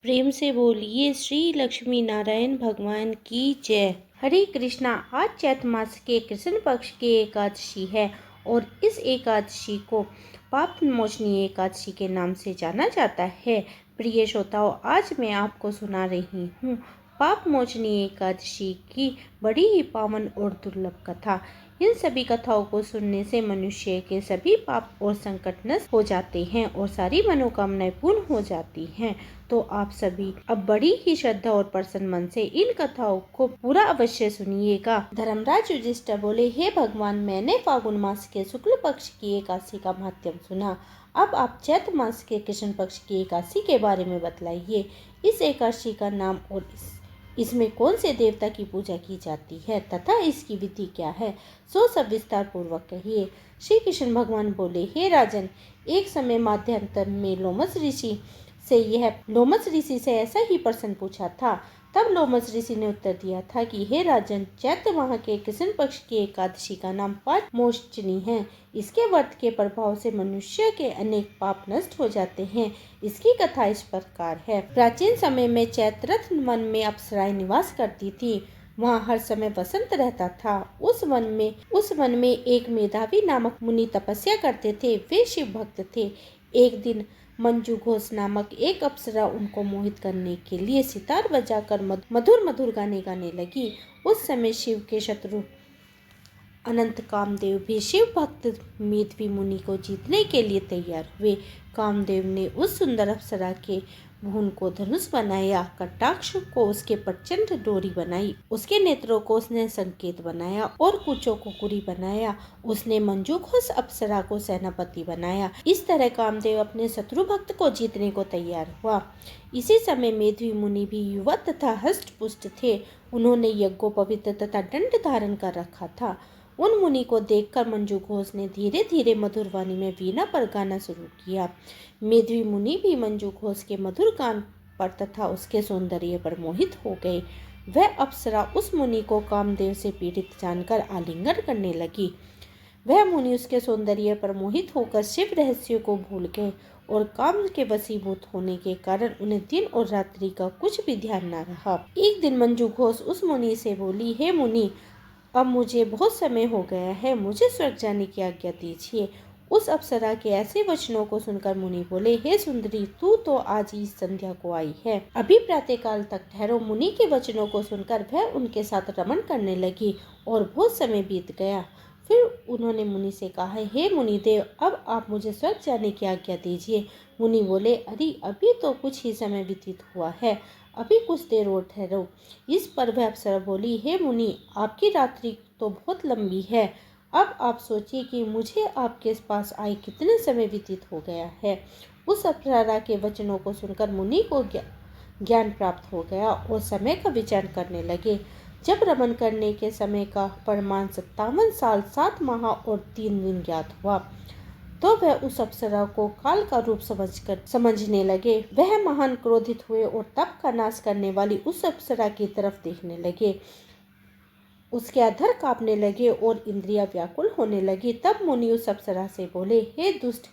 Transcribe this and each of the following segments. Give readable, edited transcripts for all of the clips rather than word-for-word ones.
प्रेम से बोलिए श्री लक्ष्मी नारायण भगवान की जय। हरे कृष्णा। आज चैत्र मास के कृष्ण पक्ष की एकादशी है और इस एकादशी को पाप मोचनी एकादशी के नाम से जाना जाता है। प्रिय श्रोताओं, आज मैं आपको सुना रही हूँ पाप मोचनी एकादशी की बड़ी ही पावन और दुर्लभ कथा। इन सभी कथाओं को सुनने से मनुष्य के सभी पाप और संकट नष्ट हो जाते हैं और सारी मनोकामनाएं पूर्ण हो जाती हैं। तो आप सभी अब बड़ी ही श्रद्धा और प्रसन्न मन से इन कथाओं को पूरा अवश्य सुनिएगा। धर्मराज युधिष्ठिर बोले, हे भगवान, मैंने फागुन मास के शुक्ल पक्ष की एकादशी का महत्व सुना। अब आप चैत्र मास के कृष्ण पक्ष की एकादशी के बारे में बतलाइए। इस एकादशी का नाम और इसमें कौन से देवता की पूजा की जाती है तथा इसकी विधि क्या है, सो सब विस्तार पूर्वक कहिए। श्री कृष्ण भगवान बोले, हे राजन, एक समय मध्यांतर में लोमस ऋषि से ऐसा ही प्रश्न पूछा था। तब लोमस ऋषि ने उत्तर दिया था कि हे राजन, चैत्र माह के कृष्ण पक्ष की एकादशी का नाम पाप मोचनी है। इसके व्रत के प्रभाव से मनुष्य के अनेक पाप नष्ट हो जाते हैं। इसकी कथा इस प्रकार है। प्राचीन समय में चैत्ररथ वन में अप्सराएं निवास करती थी। वहाँ हर समय बसंत रहता था। उस वन में एक मेधावी नामक मुनि तपस्या करते थे। वे शिव भक्त थे। एक दिन मंजू घोष नामक एक अप्सरा उनको मोहित करने के लिए सितार बजाकर मधुर मधुर गाने गाने लगी। उस समय शिव के शत्रु अनंत कामदेव भी शिव भक्त मेधावी मुनि को जीतने के लिए तैयार हुए। कामदेव ने उस सुंदर अप्सरा के भून को धनुष बनाया, कटाक्ष को उसके प्रचंड डोरी बनाई, उसके नेत्रों को उसने संकेत बनाया और कुचों को कुरी बनाया। उसने मंजू घोष अप्सरा को सेनापति बनाया। इस तरह कामदेव अपने शत्रु भक्त को जीतने को तैयार हुआ। इसी समय मेधावी मुनि भी युवा तथा हष्ट पुष्ट थे। उन्होंने यज्ञोपवीत तथा दंड धारण कर रखा था। उन मुनि को देखकर मंजू घोष ने धीरे धीरे मधुर वाणी में वीणा पर गाना शुरू किया। मेधावी मुनि भी मंजू घोष के मधुर गान पर तथा उसके सौंदर्य पर मोहित हो गए। वह अप्सरा उस मुनि को कामदेव से पीड़ित जानकर आलिंगन करने लगी। वह मुनि उसके सौंदर्य पर मोहित होकर शिव रहस्य को भूल गए और काम के वशीभूत होने के कारण उन्हें दिन और रात्रि का कुछ भी ध्यान न रहा। एक दिन मंजू घोष उस मुनि से बोली, हे मुनि, अब मुझे बहुत समय हो गया है, मुझे स्वर्ग जाने की आज्ञा दीजिए। उस अप्सरा के ऐसे वचनों को सुनकर मुनि बोले, हे सुंदरी, तू तो आज ही संध्या को आई है, अभी प्रातःकाल तक ठहरो। मुनि के वचनों को सुनकर वह उनके साथ रमण करने लगी और बहुत समय बीत गया। फिर उन्होंने मुनि से कहा, हे मुनिदेव, अब आप मुझे स्वर्ग जाने की आज्ञा दीजिए। मुनि बोले, अरे अभी तो कुछ ही समय व्यतीत हुआ है, अभी कुछ देर और ठहरो। इस पर वह अप्सरा बोली, हे मुनि, आपकी रात्रि तो बहुत लंबी है। अब आप सोचिए कि मुझे आपके पास आए कितने समय व्यतीत हो गया है। उस अप्सरा के वचनों को सुनकर मुनि को ज्ञान प्राप्त हो गया और समय का विचार करने लगे। जब रमन करने के समय का प्रमाण 57 साल 7 माह और 3 दिन ज्ञात हुआ, तो वह उस अप्सरा को काल का रूप समझने लगे। वह महान क्रोधित हुए और तप का नाश करने वाली उस अप्सरा की तरफ देखने लगे। उसके अधर कांपने लगे और इंद्रियां व्याकुल होने लगी। तब मुनि उस अप्सरा से बोले, हे दुष्ट,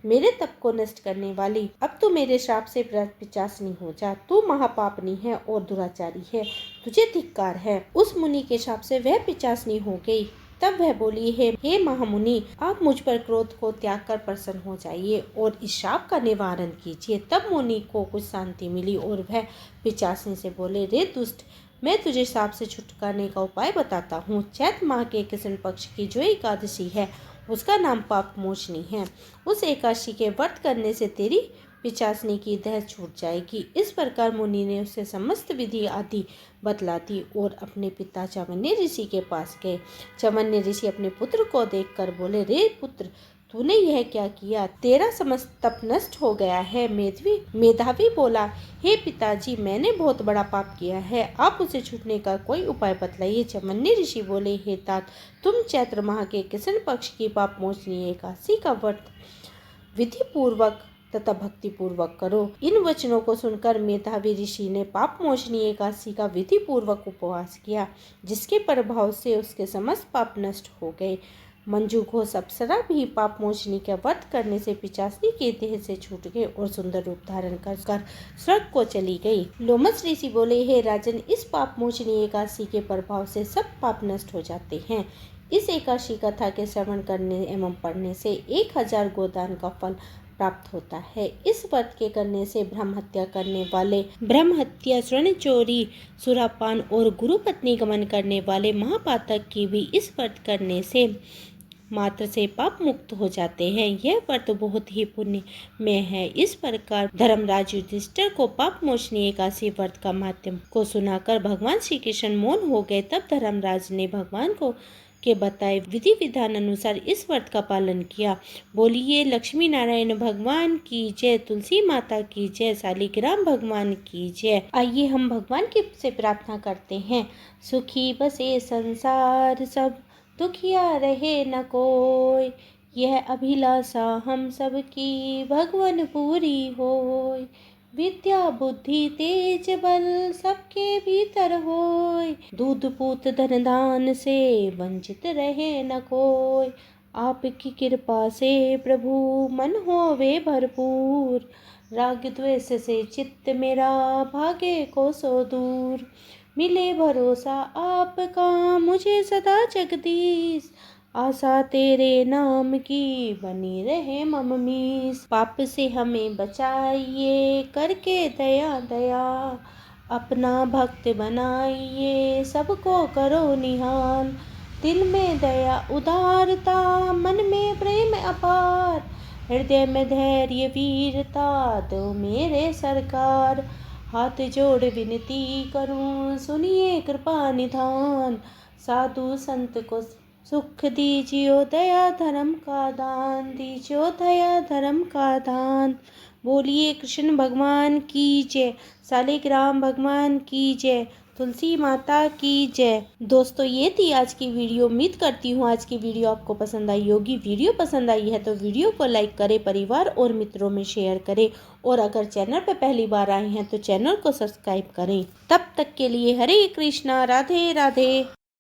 मेरे तप को नष्ट करने वाली, अब तो मेरे श्राप से पिशाचनी हो जा। तू महापापनी है और दुराचारी है, तुझे धिक्कार है। उस मुनि के श्राप से वह पिशाचनी हो गई। तब वह बोली, हे महामुनि, आप मुझ पर क्रोध को त्याग कर प्रसन्न हो जाइए और इस शाप का निवारण कीजिए। तब मुनि को कुछ शांति मिली और वह पिशाचनी से बोले, रे दुष्ट, मैं तुझे शाप से छुटकारने का उपाय बताता हूँ। चैत्र माह के कृष्ण पक्ष की जो एकादशी है, उसका नाम पाप मोचनी है। उस एकादशी के व्रत करने से तेरी पिशाचनी की देह छूट जाएगी। इस प्रकार मुनि ने उसे समस्त विधि आदि बतला दी और अपने पिता चमन्य ऋषि के पास गए। चमन्य ऋषि अपने पुत्र को देखकर बोले, रे पुत्र, तूने यह क्या किया? तेरा समस्त तप नष्ट हो गया है। मेधावी बोला, हे पिताजी, मैंने बहुत बड़ा पाप किया है, आप उसे छूटने का कोई उपाय बतलाइए। चमन्य ऋषि बोले, हे तात, तुम चैत्र माह के कृष्ण पक्ष की पाप मोचनी एकादशी का व्रत विधि पूर्वक तथा भक्ति पूर्वक करो। इन वचनों को सुनकर मेधावी ऋषि ने पाप मोचनी एकादशी का विधि पूर्वक उपवास किया, जिसके प्रभाव से उसके समस्त पाप नष्ट हो गए। मंजू घोष अप्सरा भी पाप मोचनी का व्रत करने से पिचासी के देह से छूट गए और सुंदर रूप धारण कर स्वर्ग को चली गई। लोमस ऋषि बोले, हे राजन, इस पाप मोचनी एकादशी के प्रभाव से सब पाप नष्ट हो जाते हैं। इस एकादशी कथा के श्रवण करने एवं पढ़ने से 1000 गोदान का फल प्राप्त होता है। इस व्रत के करने से ब्रह्म हत्या करने वाले, ब्रह्म हत्या, स्वर्ण चोरी, सुरापान और गुरु पत्नी गमन करने वाले महापातक की भी इस व्रत करने से मात्र से पाप मुक्त हो जाते हैं। यह व्रत बहुत ही पुण्य में है। इस प्रकार धर्मराज युधिष्ठिर को पाप मोचनी एकादशी व्रत का माध्यम को सुनाकर भगवान श्री कृष्ण मौन हो गए। तब धर्मराज ने भगवान को के बताए विधि विधान अनुसार इस व्रत का पालन किया। बोलिए लक्ष्मी नारायण भगवान की जय, तुलसी माता की जय, शालिग्राम भगवान की जय। आइए हम भगवान की से प्रार्थना करते हैं। सुखी बसे संसार सब, दुखिया रहे न कोई, यह अभिलाषा हम सब की भगवन पूरी होय। विद्या बुद्धि तेज बल सबके भीतर होय, दूध पूत धन दान से वंचित रहे न कोय। आपकी कृपा से प्रभु मन होवे भरपूर, राग द्वेष से चित्त मेरा भागे को सो दूर। मिले भरोसा आपका मुझे सदा जगदीश, आशा तेरे नाम की बनी रहे मम मीस। पाप से हमें बचाइए करके दया दया, अपना भक्त बनाइए सबको करो निहाल। दिल में दया उदारता, मन में प्रेम अपार, हृदय में धैर्य वीरता दो मेरे सरकार। हाथ जोड़ विनती करूं सुनिए कृपा निधान, साधु संत को सुख दीजियो दया धर्म का दान, दीजियो दया धर्म का दान। बोलिए कृष्ण भगवान की जय, शालिग्राम भगवान की जय, तुलसी माता की जय। दोस्तों, ये थी आज की वीडियो। उम्मीद करती हूँ आज की वीडियो आपको पसंद आई होगी। वीडियो पसंद आई है तो वीडियो को लाइक करें, परिवार और मित्रों में शेयर करें और अगर चैनल पर पहली बार आए हैं तो चैनल को सब्सक्राइब करें। तब तक के लिए हरे कृष्णा, राधे राधे।